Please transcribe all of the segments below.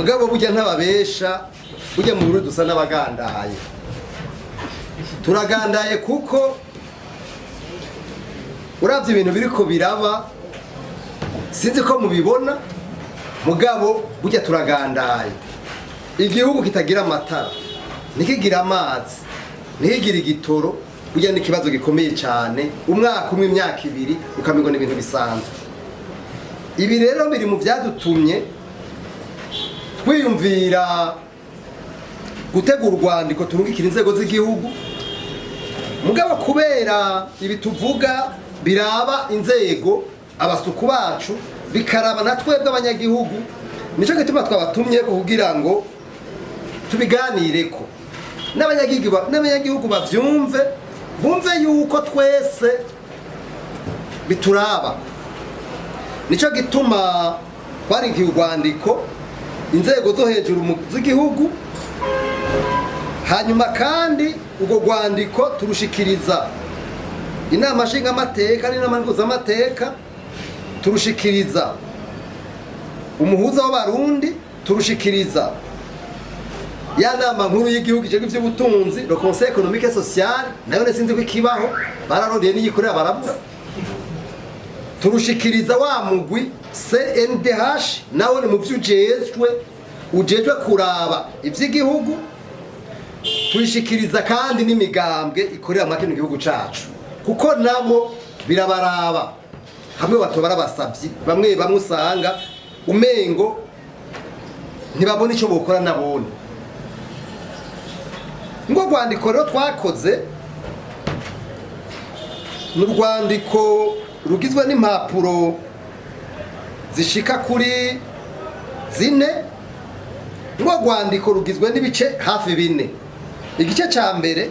mugabo burya ntababesha burya mu Burundi dusa n'abagandaye turagandaye kuko uravye ibintu biriko biraba sinzi ko mubibona mugabo burya turagandaye igihugu kitagira amatara nikigira amazi nikigira igitoro burya ni ikibazo gikomeye cyane umwaka umwe imyaka ibiri ukamengo n'ibintu bisanzwe ibi rero biri mu byadutumye twiyumvira gutegura urwandiko turungikira inzego z'igihugu mugabo kubera ibi tuvuga biraba inzego abasuku bacu bikaraba na twebwe abanyagihugu nico gituma twabatumye kugira ngo tubiganireko n'abanyagihugu bavyumve bumve yuko twese bituraba nico gituma twarinkiye urwandiko inzego zo hejuru z'igihugu hanyuma kandi urwo rwandiko turushikiriza inama nshingamateka n'inama nguzamateka turushikiriza umuhuza w'abarundi turushikiriza ya nama nkuru y'igihugu ijejwe ivy'ubutunzi le conseil économique et social nayo nesinzi ko ikibaho bararondeye n'igikorera barabura turushikiriza wa mugwi CNDH nawe ni mu ujejwe kuraba ivy'igihugu turishikiriza kandi n'imigambwe ikorera mu kino gihugu cacu kuko nabo birabaraba hamwe batobara basavyi bamwe usanga umengo ntibabona ico bokora nabone ngo rwandiko rero twakoze n'urwandiko rugizwe n'impapuro zishika kuri 4 ngo rwandiko rugizwe n'ibice hafi 4 igice ca mbere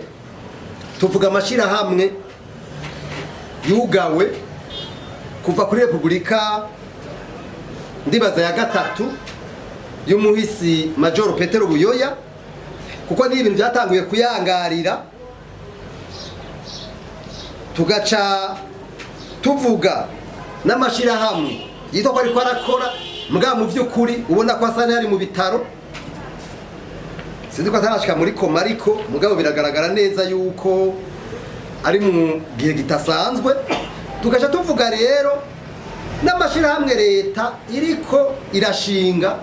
tuvuga amashirahamwe yugawe kuva kuri Republika ndibaza ya gatatu y'umuhisi Major Petero Buyoya kuko ni ibintu byatanguye kuyangarira tugaca tuvuga n'amashirahamwe yitwa ko ariko arakora mbwa mu by'ukuri ubona ko asana yari mu bitaro sinzi ko atarashika muri koma ariko mugabo biragaragara neza yuko ari mu gihe gitasanzwe tugaca tuvuga rero n'amashirahamwe leta iriko irashinga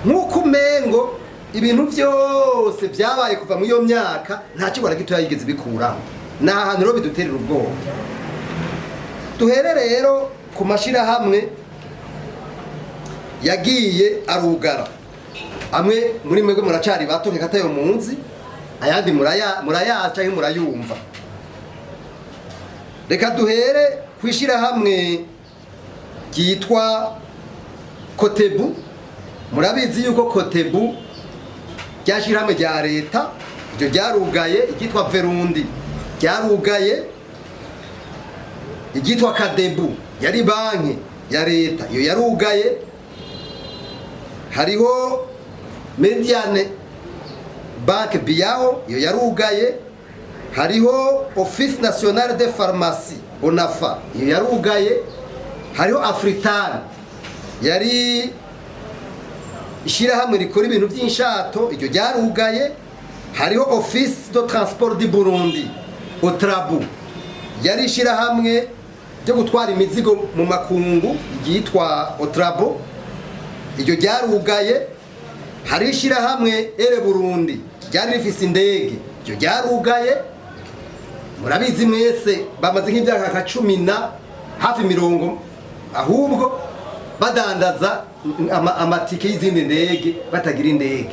nk'uko umengo ibintu byose byabaye kuva mu iyo myaka nta kibora gito yigeze bikuraho na hantu rero biduterera ubwoba duhere rero ku mashirahamwe yagiye arugara amwe muri mwebwe muracari bato nkatayo munsi ayandi murayaca he murayumva reka duhere kwishira hamwe kitwa Kotebu murabizi yuko Kotebu ryashira hamwe rya leta iryo ryarugaye igitwa Verundi ryarugaye igitwa Kadebu yari banki ya leta iyo yarugaye hariho Mediane Banque Biao iyo yarugaye hariho Office National de Pharmacie Onafa iyo yarugaye hariho Afritan yari ishirahamwe rikora ibintu by'inshato iryo ryarugaye hariho Office de Transport du Burundi Otrabu yari ishirahamwe ryo gutwara imizigo mu makungu yitwa Otrabo iryo ryarugaye hari ishirahamwe Ere Burundi ryari rifise indege iryo ryarugaye murabizi mwese bamaze nk'imyaka 10 na hafi mirongo ahubwo badandaza amatike y'izindi ndege batagira indege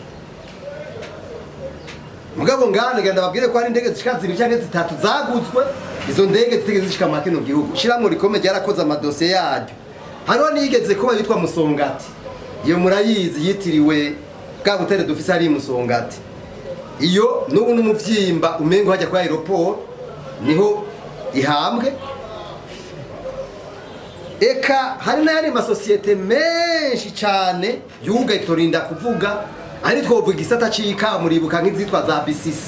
mugabo ngane ganda babwire ko ari indege zishika 2 canke 3 zaguzwe izo ndege zitegeze zishika mu kino gihugu shiramwe rikome ryarakoze amadosiye yaryo hariho nigeze kuba yitwa Musongati iyo murayizi yitiriwe bwa butere dufise ari Musongati iyo n'ubu n'umuvyimba umengo hajya kwa aeroport niho ihambwe eka hari n'ayandi masosiyete menshi cyane yugaye turinda kuvuga ari twovuga igisata c'ika muribuka nk'izitwa za BCC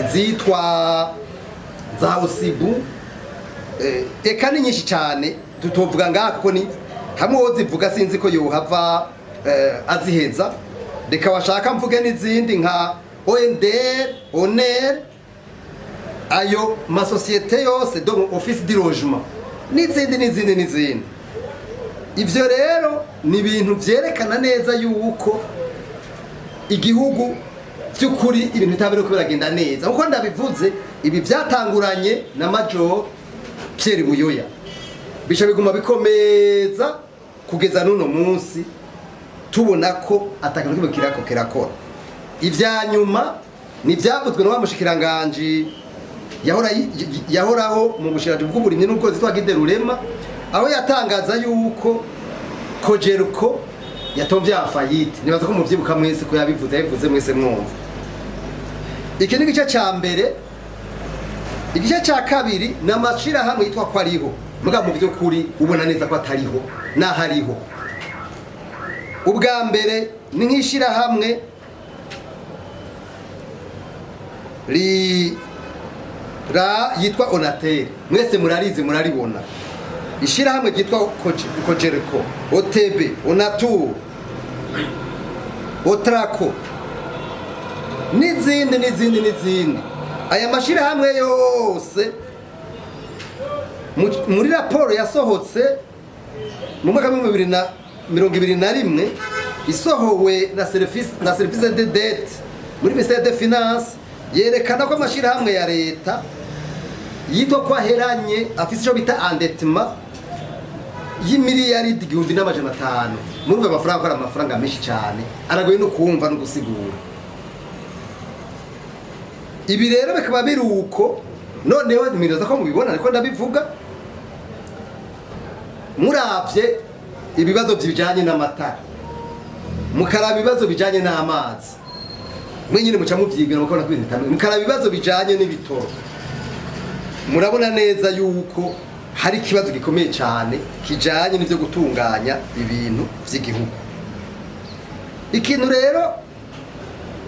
izitwa za Osibu eka ni nyinshi cyane tutovuga ngaha kuko ni hamwe wozivuga sinzi ko yohava aziheza. Reka washaka mvuge n'izindi nka ONDR, ONER, ayo masosiyete yose donc office du logement n'izindi. Ivyo rero ni ibintu vyerekana neza yuko igihugu by'ukuri ibintu bitabire ko biragenda neza. Uko ndabivuze ibi byatanguranye na Major Pierre Buyoya bisha biguma bikomeza kugeza nuno munsi tubona ko atakintu kirako kirakora. Ivya nyuma ni byavuzwe no bamushikiranganje yahoraho mu bushirati bw'uburimyi n'ubworozi twagide Rurema, aho yatangaza yuko Kojeruko yatomvye afayite. Nibaza ko muvyibuka mwese ko yabivuze mwese mwumva. Iki ni gice ca mbere. Igice ca kabiri n'amashirahamwe yitwa ko ariho, muga mu by'ukuri ubona neza ko atariho n'ahariho. Ubwa mbere ni nk'ishirahamwe yitwa Onatel, mwese murarizi muraribona. Ishirahamwe ryitwa Kojereko, OTB, Onatur, Otrako n'izindi. Aya mashirahamwe yose muri raporo yasohotse mu mwaka wa 2021 isohowe na service de dette muri ministère des finances, yerekana ko amashirahamwe ya leta yitwa ko aheranye afise ico bita endettement y'imiriyaradi 1,500. Murumva amafaranga ari amafaranga menshi cyane, aragoye no kumva no gusigura. Ibi rero bikaba biruko noneho miraza ko mubibona ariko ndabivuga muravye ibibazo bijanye n'amatara, mukaraba ibibazo bijanye n'amazi, mwenyine muca muvyigira mukabona ko ibintu bitandukanye, mukaraba ibibazo bijanye n'ibitoro, murabona neza yuko hari ikibazo gikomeye cyane kijanye n'ivyo gutunganya ibintu vy'igihugu. Ikintu rero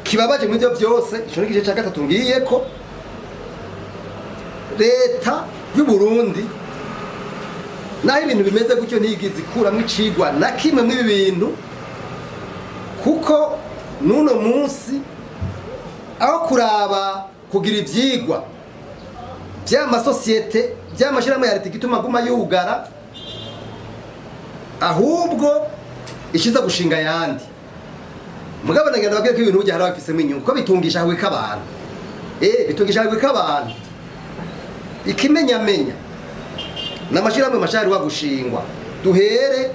kibabaje mu byo byose, ico n'igice ca gatatu ngiye ko leta y'u Burundi naho ibintu bimeze gutyo ntigize ikuramwo icigwa na kimwe mw'ibi bintu, kuko nuno munsi aho kuraba kugira ivyigwa by'amasosiyete by'amashirahamwe ya leta gituma guma yugara, ahubwo ishiza gushinga yandi. Mugabo nagenda babwiye ko ibintu bijya hari abafisemo inyungu ko bitungisha hawe k'abantu, bitungisha hawe k'abantu. Ikimenyamenya n'amashirahamwe mashari wa gushingwa, duhere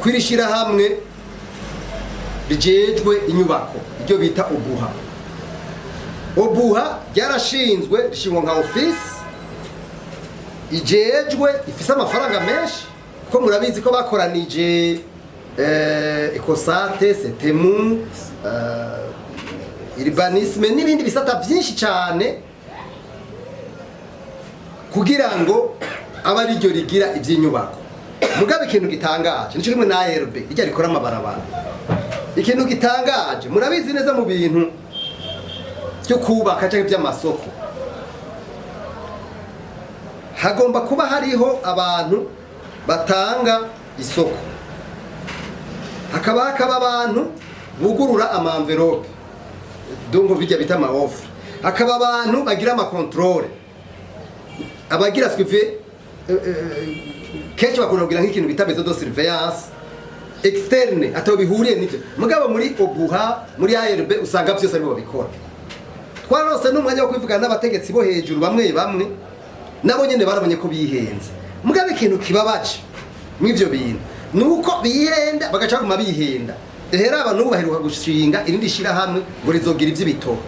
kwirishira hamwe rijejwe inyubako iryo bita Obuha ryarashinzwe rishingwa nka office ijejwe ifise amafaranga menshi, ko murabizi ko bakoranije ekosate, setemu, urbanisme n'ibindi bisata byinshi cyane kugira ngo aba ari ryo rigira iby'inyubako. Mugabe ikintu gitangaje nico kimwe na ARB ijya rikora amabarabara. Ikintu gitangaje murabizi neza mu bintu cyo kubaka cyangwa by'amasoko, hagomba kuba hariho abantu batanga isoko, hakaba abantu bugurura ama-envelope donc bijya bita ama-offre, hakaba abantu bagira ama-controle, abagira suivi kenshi bakunda kugira nk'ikintu bita maison de surveillance externe ataho bihuriye n'ibyo. Mugabo muri Obuha muri ARB usanga byose aribo babikora. Twarose n'umwanya wo kwivugana n'abategetsi bo hejuru bamwe nabo nyene barabonye ko bihenze. Mugabo ikintu kibabaje mw'ivyo bintu nuko bihenda bagaca kuma bihenda. Ehera abantu baheruka gushinga irindi shira hamwe ngo rizogira ivy'ibitoro,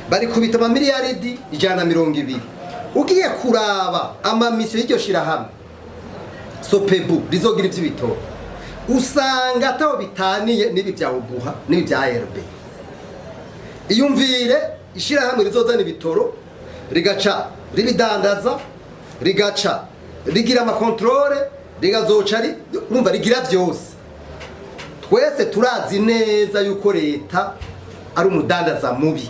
bari kubita ama miliyaridi 120. Ugiye kuraba ama mission y'iryo shira hamwe Sopebu rizogira ivy'ibitoro, usanga ataho bitaniye nibi bya Obuha nibi bya ARB. Iyumvire ishira hamwe rizozana ibitoro rigaca ribidandaza, rigaca rigira ama controle, rigazoca urumva rigira byose. Twese turazi neza yuko leta ari umudandaza mubi.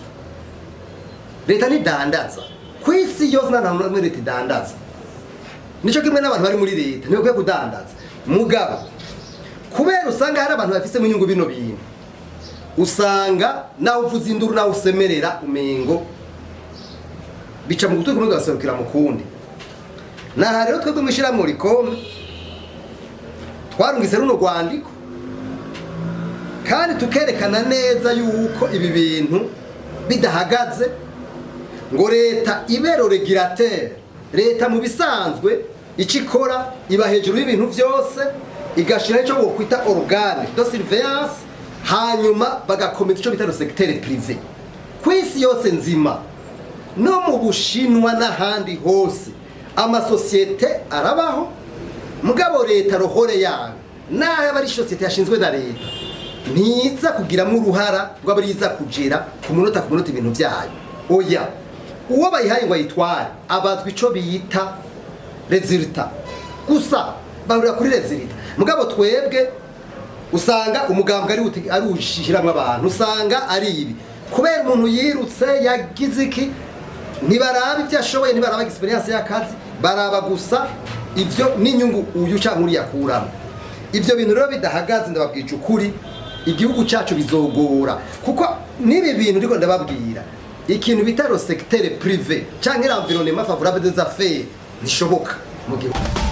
Leta ni dandaza kwisi yose na namwe leta dandaza. Nico kimwe n'abantu bari muri leta niyo kwe kudandaza. Mugabo kubera usanga hari abantu bafise mu nyungu bino bintu usanga nawe uvuza induru nawe usemerera umengo bica mu gutwi kumwe gaserukira mu kundi. Naha rero twebwe mwishira muri kome twarungise runo rwandiko kandi tukerekana neza yuko ibi bintu bidahagaze ngo leta ibero regulateur. Leta mu bisanzwe ikikora iba hejuru y'ibintu byose igashira cyo bokwita organe de surveillance, hanyuma bagakomeza ico bita secteur privé kwisi yose nzima no mu Bushinwa n'ahandi hose amasosiyete arabaho, mugabo leta rohore yayo nayo bari sosiyete yashinzwe na leta ntiza kugiramo uruhara rw'abariza kugera ku munota ibintu byayo. Oya, uwo bayihaye ngo ayitware abazwi ico biyita resultat gusa, bahurira kuri resultat. Mugabo twebwe usanga umugambwe ari ushiramwe abantu, usanga ari ibi kubera umuntu yirutse yagize iki, ntibaraba ibyo ashoboye, ntibaraba experience y'akazi, baraba gusa ivyo n'inyungu uyu canke uri yakuramo. Ivyo bintu rero bidahagaze ndababwije ukuri igihugu cyacu bizogora, kuko nibi bintu ndiko ndababwira ikintu bitaro secteur privé canke l'environnement favorable des affaires nishoboka mu gihugu.